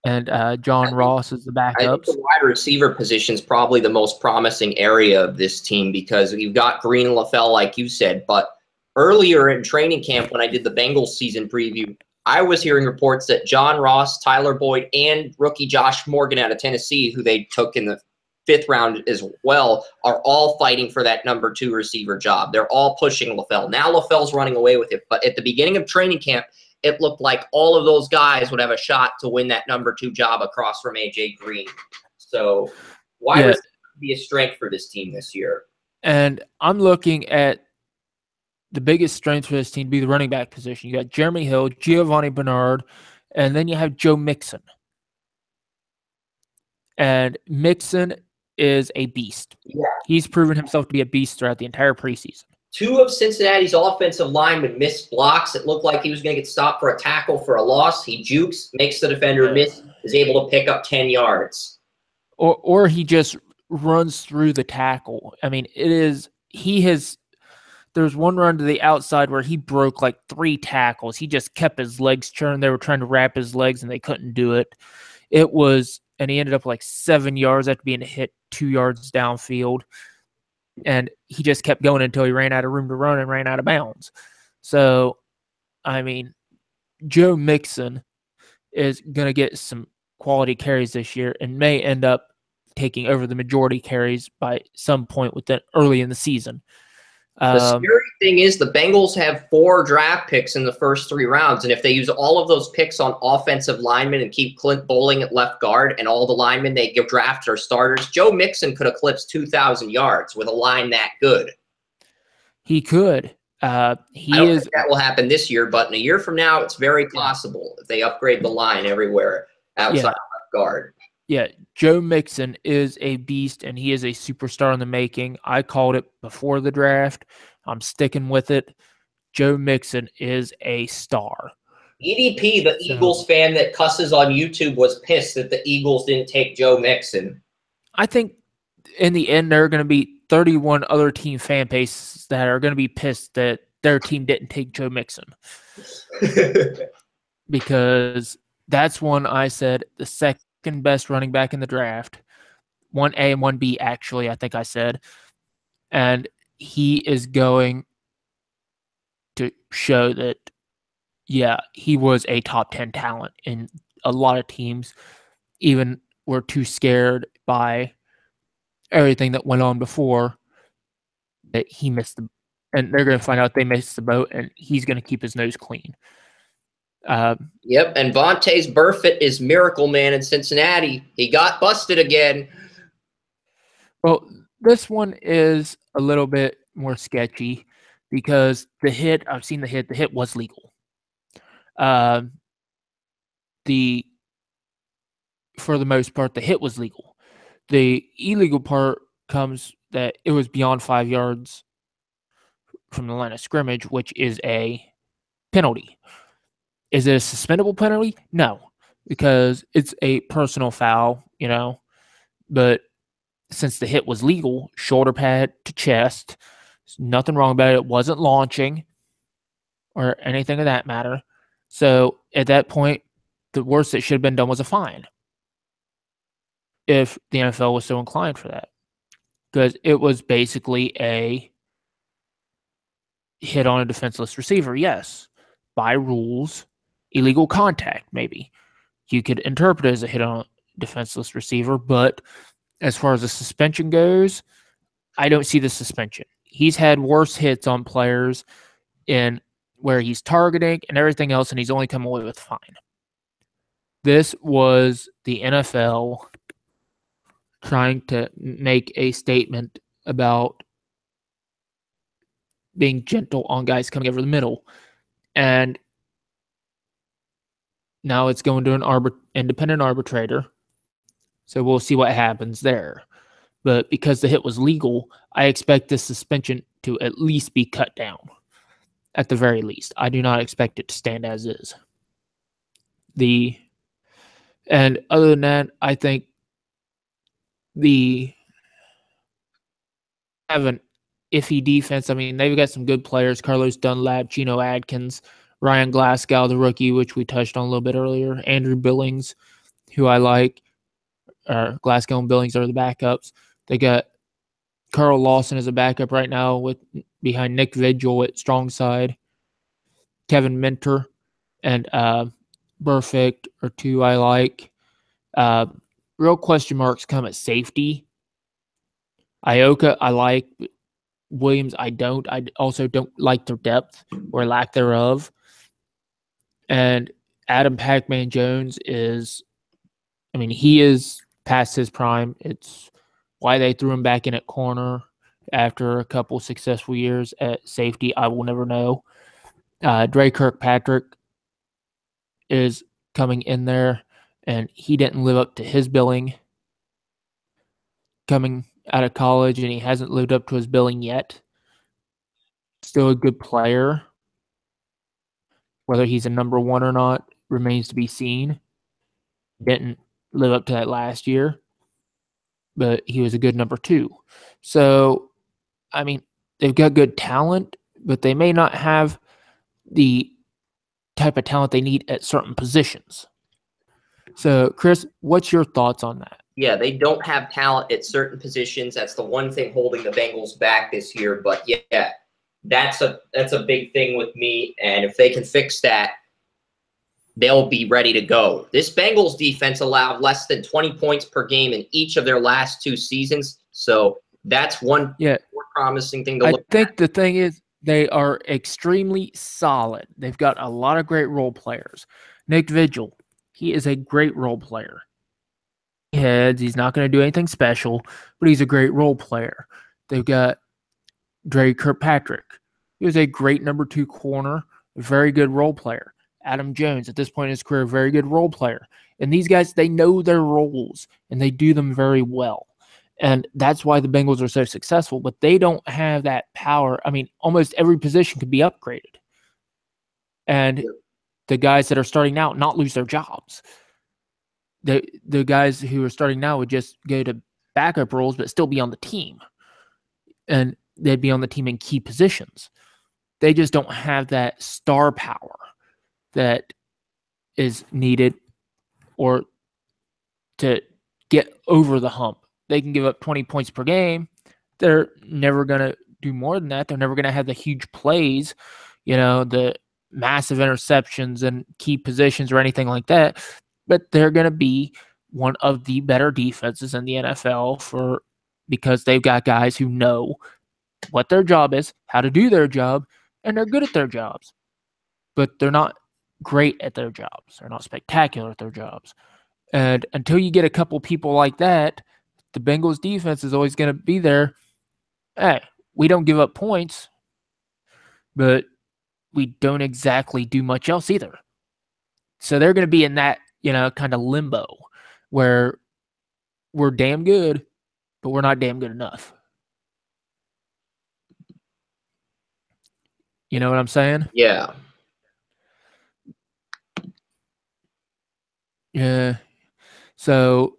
and John Ross as the I think the backups. wide receiver position is probably the most promising area of this team because you've got Green and LaFell, like you said. But earlier in training camp, when I did the Bengals season preview, I was hearing reports that John Ross, Tyler Boyd, and rookie Josh Morgan out of Tennessee, who they took in the 5th round as well, are all fighting for that number 2 receiver job. They're all pushing LaFell. Now LaFell's running away with it. But at the beginning of training camp, it looked like all of those guys would have a shot to win that number 2 job across from A.J. Green. So wide receiver would be a strength for this team this year. And I'm looking at the biggest strength for this team to be the running back position. You got Jeremy Hill, Giovanni Bernard, and then you have Joe Mixon. And Mixon is a beast. Yeah. He's proven himself to be a beast throughout the entire preseason. 2 of Cincinnati's offensive linemen missed blocks. It looked like he was going to get stopped for a tackle for a loss. He jukes, makes the defender miss, is able to pick up 10 yards. Or he just runs through the tackle. I mean, there's one run to the outside where he broke like 3 tackles. He just kept his legs turned. They were trying to wrap his legs and they couldn't do it. And he ended up like 7 yards after being hit 2 yards downfield. And he just kept going until he ran out of room to run and ran out of bounds. So, I mean, Joe Mixon is going to get some quality carries this year and may end up taking over the majority carries by some point early in the season. The scary thing is the Bengals have 4 draft picks in the first 3 rounds, and if they use all of those picks on offensive linemen and keep Clint Bowling at left guard and all the linemen they give draft are starters, Joe Mixon could eclipse 2,000 yards with a line that good. He could. I don't think that will happen this year, but in a year from now, it's very possible if they upgrade the line everywhere outside of left guard. Yeah, Joe Mixon is a beast, and he is a superstar in the making. I called it before the draft. I'm sticking with it. Joe Mixon is a star. EDP, the Eagles fan that cusses on YouTube, was pissed that the Eagles didn't take Joe Mixon. I think in the end, there are going to be 31 other team fan bases that are going to be pissed that their team didn't take Joe Mixon. Because that's one I said the second best running back in the draft. 1A and 1B, actually, I think I said. And he is going to show that, yeah, he was a top 10 talent. And a lot of teams even were too scared by everything that went on before that he missed the, and they're going to find out they missed the boat, and he's going to keep his nose clean. Yep, and Vontaze Burfict is Miracle Man in Cincinnati. He got busted again. Well, this one is a little bit more sketchy because I've seen the hit was legal. For the most part, the hit was legal. The illegal part comes that it was beyond 5 yards from the line of scrimmage, which is a penalty. Is it a suspendable penalty? No, because it's a personal foul, but since the hit was legal, shoulder pad to chest, there's nothing wrong about it. It wasn't launching or anything of that matter. So at that point, the worst that should have been done was a fine. If the NFL was so inclined for that. Because it was basically a hit on a defenseless receiver, yes. By rules, illegal contact, maybe. You could interpret it as a hit on a defenseless receiver, but as far as the suspension goes, I don't see the suspension. He's had worse hits on players in where he's targeting and everything else, and he's only come away with a fine. This was the NFL trying to make a statement about being gentle on guys coming over the middle. And now it's going to an independent arbitrator. So we'll see what happens there. But because the hit was legal, I expect this suspension to at least be cut down. At the very least. I do not expect it to stand as is. And other than that, I think haven't iffy defense. I mean, they've got some good players: Carlos Dunlap, Geno Adkins, Ryan Glasgow, the rookie, which we touched on a little bit earlier, Andrew Billings, who I like. Glasgow and Billings are the backups. They got Carl Lawson as a backup right now behind Nick Vigil at strong side. Kevin Minter and Burfict are two I like. Real question marks come at safety. Ioka I like. Williams I don't. I also don't like their depth or lack thereof. And Adam Pac-Man Jones he is past his prime. It's why they threw him back in at corner after a couple successful years at safety, I will never know. Dre Kirkpatrick is coming in there, and he didn't live up to his billing coming out of college, and he hasn't lived up to his billing yet. Still a good player. Whether he's a number one or not remains to be seen. Didn't live up to that last year, but he was a good number two. So, I mean, they've got good talent, but they may not have the type of talent they need at certain positions. So, Chris, what's your thoughts on that? Yeah, they don't have talent at certain positions. That's the one thing holding the Bengals back this year. But yeah, that's a big thing with me. And if they can fix that, they'll be ready to go. This Bengals defense allowed less than 20 points per game in each of their last two seasons. So that's one more promising thing to look at. I think the thing is they are extremely solid. They've got a lot of great role players. Nick Vigil, he is a great role player. He's not going to do anything special, but he's a great role player. They've got Dre Kirkpatrick. He was a great number two corner, a very good role player. Adam Jones, at this point in his career, a very good role player. And these guys, they know their roles, and they do them very well. And that's why the Bengals are so successful, but they don't have that power. I mean, almost every position could be upgraded. And the guys that are starting now not lose their jobs. The guys who are starting now would just go to backup roles but still be on the team. And they'd be on the team in key positions. They just don't have that star power that is needed or to get over the hump. They can give up 20 points per game. They're never going to do more than that. They're never going to have the huge plays, the massive interceptions and key positions or anything like that. But they're going to be one of the better defenses in the NFL because they've got guys who know what their job is, how to do their job, and they're good at their jobs. But they're not great at their jobs. They're not spectacular at their jobs. And until you get a couple people like that, the Bengals defense is always going to be there. Hey, we don't give up points, but we don't exactly do much else either. So they're going to be in that, kind of limbo where we're damn good, but we're not damn good enough. You know what I'm saying? Yeah. Yeah. So,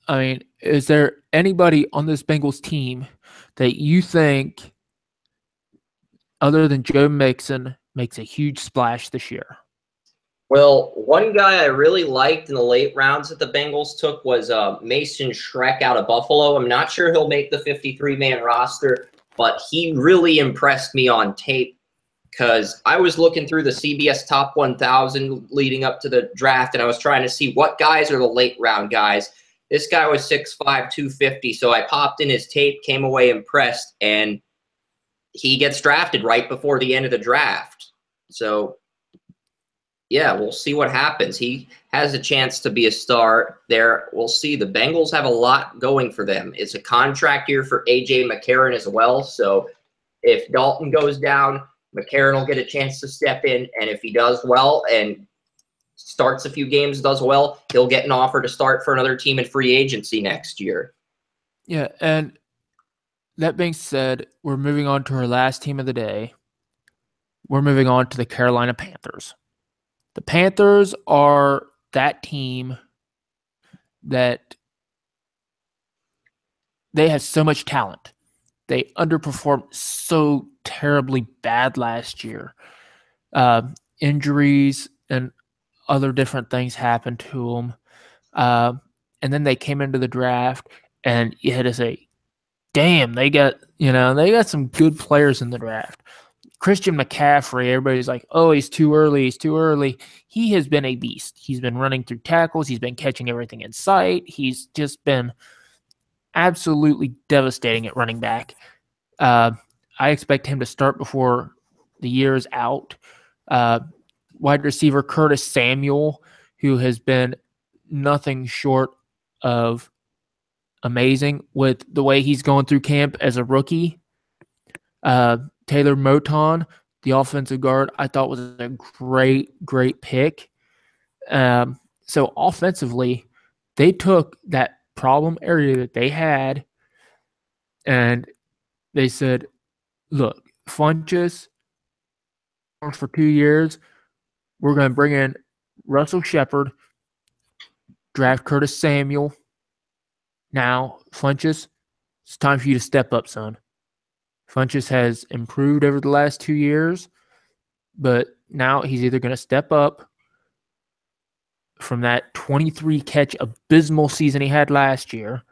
I mean, is there anybody on this Bengals team that you think, other than Joe Mixon, makes a huge splash this year? Well, one guy I really liked in the late rounds that the Bengals took was Mason Schreck out of Buffalo. I'm not sure he'll make the 53-man roster, but he really impressed me on tape because I was looking through the CBS Top 1000 leading up to the draft, and I was trying to see what guys are the late round guys. This guy was 6'5", 250, so I popped in his tape, came away impressed, and he gets drafted right before the end of the draft. So yeah, we'll see what happens. He has a chance to be a star there. We'll see. The Bengals have a lot going for them. It's a contract year for A.J. McCarron as well. So if Dalton goes down, McCarron will get a chance to step in. And if he does well and starts a few games, does well, he'll get an offer to start for another team in free agency next year. Yeah, and that being said, we're moving on to our last team of the day. We're moving on to the Carolina Panthers. The Panthers are that team that they have so much talent. They underperformed so terribly bad last year. Injuries and other different things happened to them. And then they came into the draft, and you had to say, damn, they got some good players in the draft. Christian McCaffrey, everybody's like, oh, he's too early. He has been a beast. He's been running through tackles. He's been catching everything in sight. He's just been absolutely devastating at running back. I expect him to start before the year is out. Wide receiver Curtis Samuel, who has been nothing short of amazing with the way he's going through camp as a rookie. Taylor Moton, the offensive guard, I thought was a great pick. So offensively, they took that problem area that they had and they said, look, Funchess for 2 years, we're going to bring in Russell Shepard, draft Curtis Samuel. Now, Funchess, it's time for you to step up, son. Funchess has improved over the last 2 years, but now he's either going to step up from that 23-catch abysmal season he had last year,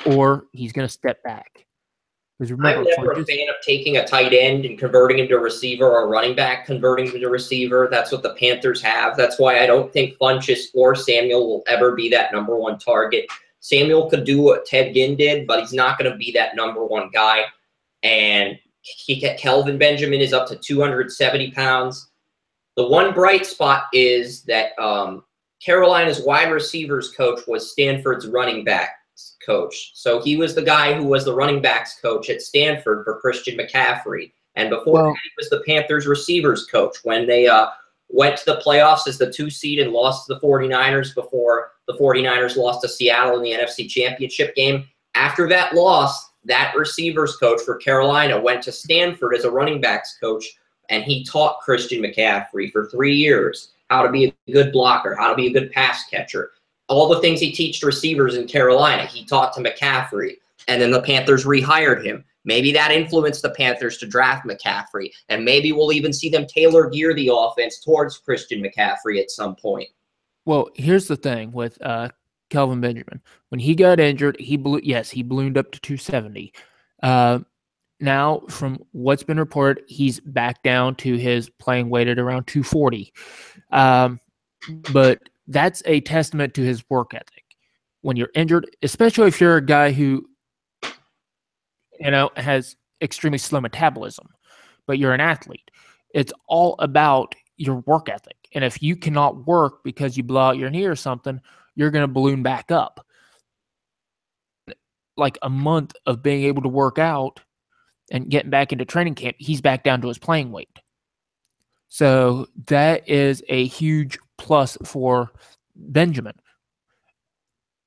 or he's going to step back. Because remember, I'm never a fan of taking a tight end and converting him to receiver, or a running back converting him to receiver. That's what the Panthers have. That's why I don't think Funchess or Samuel will ever be that number one target. Samuel could do what Ted Ginn did, but he's not going to be that number one guy. And Kelvin Benjamin is up to 270 pounds. The one bright spot is that Carolina's wide receivers coach was Stanford's running backs coach. So he was the guy who was the running backs coach at Stanford for Christian McCaffrey. And before that, he was the Panthers receivers coach when they went to the playoffs as the 2 seed and lost to the 49ers before the 49ers lost to Seattle in the NFC Championship game. After that loss, that receivers coach for Carolina went to Stanford as a running backs coach, and he taught Christian McCaffrey for 3 years how to be a good blocker, how to be a good pass catcher. All the things he teaches receivers in Carolina, he taught to McCaffrey, and then the Panthers rehired him. Maybe that influenced the Panthers to draft McCaffrey, and maybe we'll even see them tailor gear the offense towards Christian McCaffrey at some point. Well, here's the thing with Kelvin Benjamin. When he got injured, he ballooned up to 270. Now, from what's been reported, he's back down to his playing weight at around 240. But that's a testament to his work ethic. When you're injured, especially if you're a guy who, has extremely slow metabolism, but you're an athlete, it's all about your work ethic. And if you cannot work because you blow out your knee or something, you're going to balloon back up. Like a month of being able to work out and getting back into training camp, he's back down to his playing weight. So that is a huge plus for Benjamin.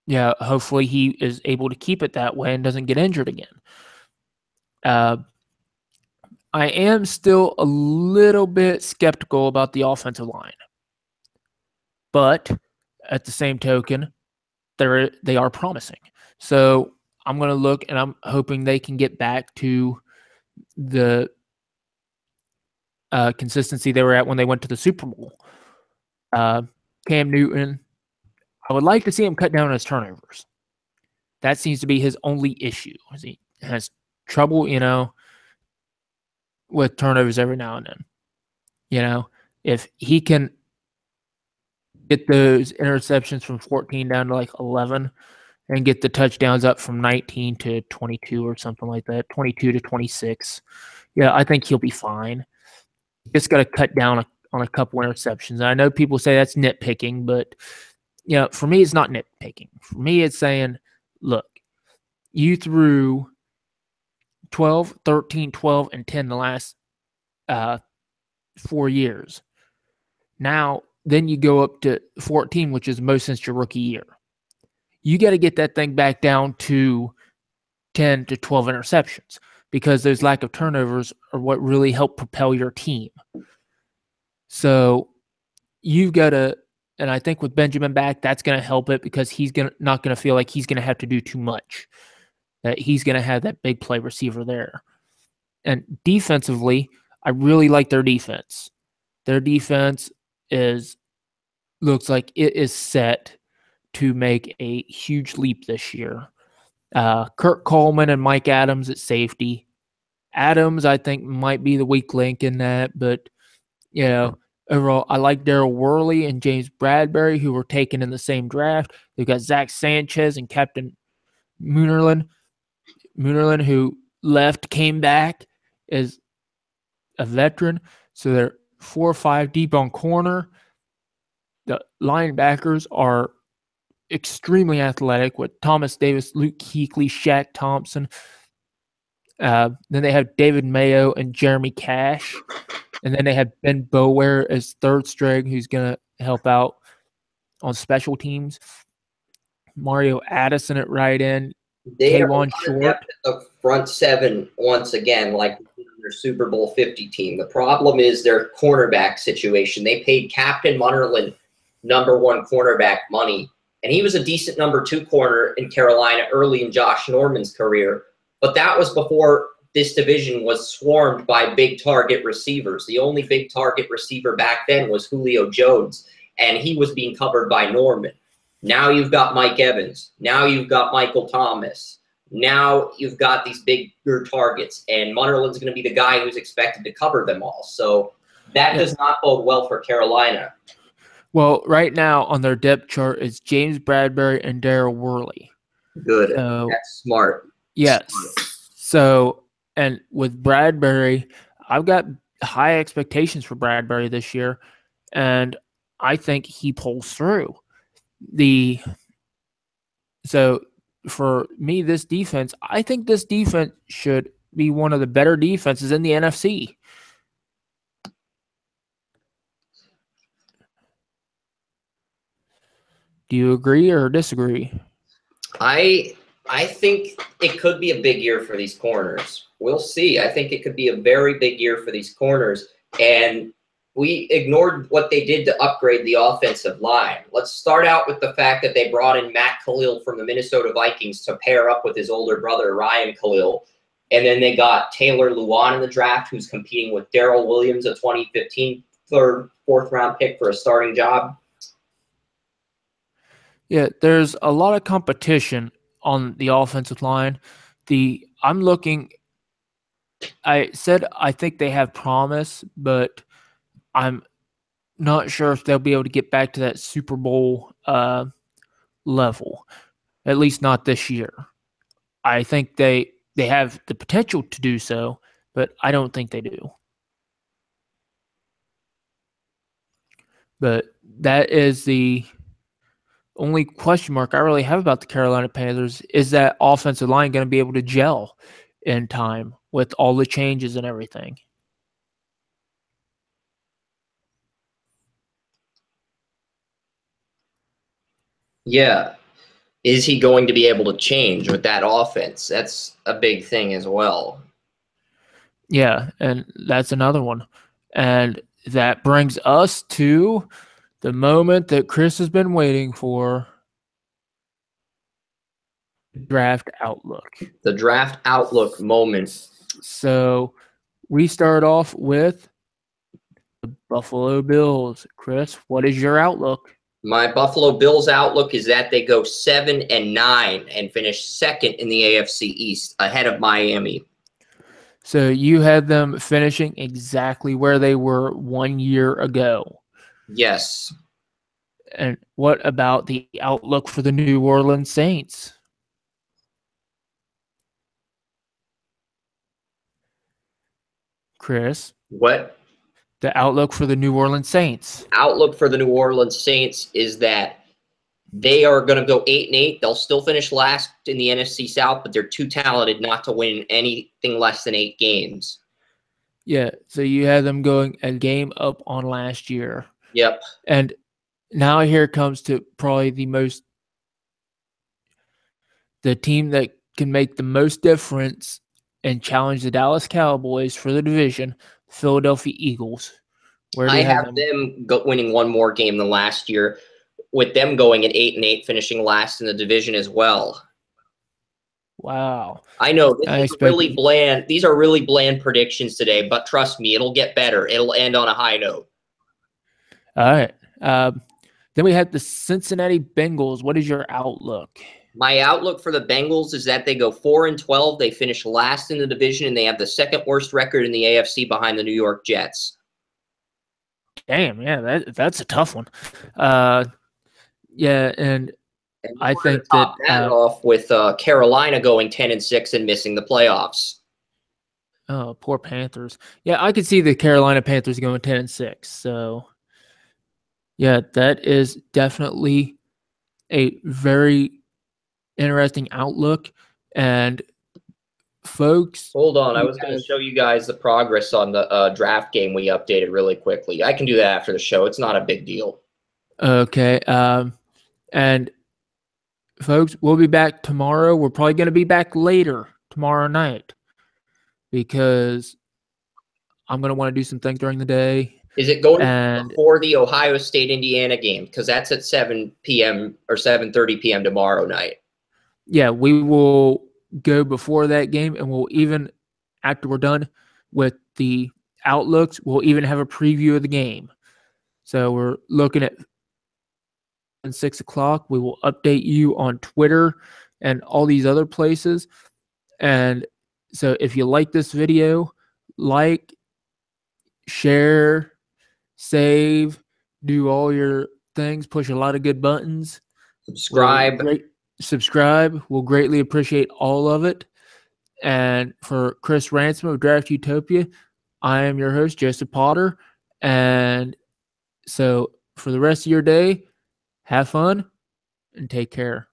Yeah, hopefully he is able to keep it that way and doesn't get injured again. I am still a little bit skeptical about the offensive line. But at the same token, they are promising. So I'm going to look, and I'm hoping they can get back to the consistency they were at when they went to the Super Bowl. Cam Newton, I would like to see him cut down on his turnovers. That seems to be his only issue. He has trouble, with turnovers every now and then. If he can get those interceptions from 14 down to like 11 and get the touchdowns up from 19 to 22 or something like that, 22 to 26, I think he'll be fine. Just got to cut down on a couple interceptions. And I know people say that's nitpicking, but for me, it's not nitpicking. For me, it's saying, look, you threw 12, 13, 12, and 10 the last 4 years. Now, then you go up to 14, which is the most since your rookie year. You got to get that thing back down to 10 to 12 interceptions, because those lack of turnovers are what really help propel your team. So you've got to, and I think with Benjamin back, that's going to help it, because he's not going to feel like he's going to have to do too much. that he's going to have that big play receiver there. And defensively, I really like their defense. Their defense looks like it is set to make a huge leap this year. Kurt Coleman and Mike Adams at safety. Adams, I think, might be the weak link in that, but overall, I like Daryl Worley and James Bradbury, who were taken in the same draft. They've got Zach Sanchez and Captain Moonerlin, who left, came back as a veteran. So they're 4 or 5 deep on corner. The linebackers are extremely athletic with Thomas Davis, Luke Kuechly, Shaq Thompson. Then they have David Mayo and Jeremy Cash. And then they have Ben Bower as third string, who's going to help out on special teams. Mario Addison at right end. They K'Wan are Short. The front seven once again, like their Super Bowl 50 team. The problem is their cornerback situation. They paid Captain Munnerlin #1 cornerback money, and he was a decent #2 corner in Carolina early in Josh Norman's career. But that was before this division was swarmed by big target receivers. The only big target receiver back then was Julio Jones, and he was being covered by Norman. Now you've got Mike Evans. Now you've got Michael Thomas. Now you've got these bigger targets, and Munnerlin's going to be the guy who's expected to cover them all. So that does not bode well for Carolina. Well, right now on their depth chart is James Bradbury and Daryl Worley. Good. That's smart. Yes. So, and with Bradbury, I've got high expectations for Bradbury this year, and I think he pulls through. So for me, this defense, I think this defense should be one of the better defenses in the NFC. Do you agree or disagree? I think it could be a big year for these corners. We'll see. I think it could be a very big year for these corners. And we ignored what they did to upgrade the offensive line. Let's start out with the fact that they brought in Matt Khalil from the Minnesota Vikings to pair up with his older brother, Ryan Khalil. And then they got Taylor Lewan in the draft, who's competing with Darrell Williams, a 2015 fourth round pick for a starting job. Yeah, there's a lot of competition on the offensive line. I said I think they have promise, but I'm not sure if they'll be able to get back to that Super Bowl level, at least not this year. I think they have the potential to do so, but I don't think they do. But that is the only question mark I really have about the Carolina Panthers. Is that offensive line going to be able to gel in time with all the changes and everything? Yeah. Is he going to be able to change with that offense? That's a big thing as well. Yeah, and that's another one. And that brings us to the moment that Chris has been waiting for. Draft outlook. The draft outlook moment. So we start off with the Buffalo Bills. Chris, what is your outlook? My Buffalo Bills outlook is that they go 7-9 and finish second in the AFC East, ahead of Miami. So you had them finishing exactly where they were 1 year ago. Yes. And what about the outlook for the New Orleans Saints? Chris? What? The outlook for the New Orleans Saints. Outlook for the New Orleans Saints is that they are going to go 8-8. They'll still finish last in the NFC South, but they're too talented not to win anything less than 8 games. Yeah, so you had them going a game up on last year. Yep. And now here comes to probably the team that can make the most difference and challenge the Dallas Cowboys for the division, Philadelphia Eagles. Where do I you have them winning one more game than last year, with them going at 8-8, finishing last in the division as well. Wow. I know this I is really expected. bland. These are really bland predictions today, but trust me, it'll get better. It'll end on a high note. All right. Then we have the Cincinnati Bengals. What is your outlook? My outlook for the Bengals is that they go 4-12. They finish last in the division, and they have the second worst record in the AFC behind the New York Jets. Damn, yeah, that's a tough one. Yeah, and And I we're going think to top that that off with Carolina going 10-6 and missing the playoffs. oh, poor Panthers. Yeah, I could see the Carolina Panthers going 10-6. So yeah, that is definitely a very interesting outlook. And folks, Hold on, I we was going to have show you guys the progress on the draft game we updated really quickly. I can do that after the show. It's not a big deal. okay. And folks, we'll be back tomorrow. We're probably going to be back later tomorrow night because I'm going to want to do some things during the day. Is it going And before the Ohio State-Indiana game? Because that's at 7 p.m. or 7:30 p.m. tomorrow night. yeah, we will go before that game, and we'll even, after we're done with the outlooks, we'll even have a preview of the game. So we're looking at 6 o'clock. We will update you on Twitter and all these other places. And so if you like this video, like, share, save, do all your things, push a lot of good buttons. Subscribe. Subscribe. We'll greatly appreciate all of it. And for Chris Ransom of Draft Utopia, I am your host, Joseph Potter. And so for the rest of your day, have fun and take care.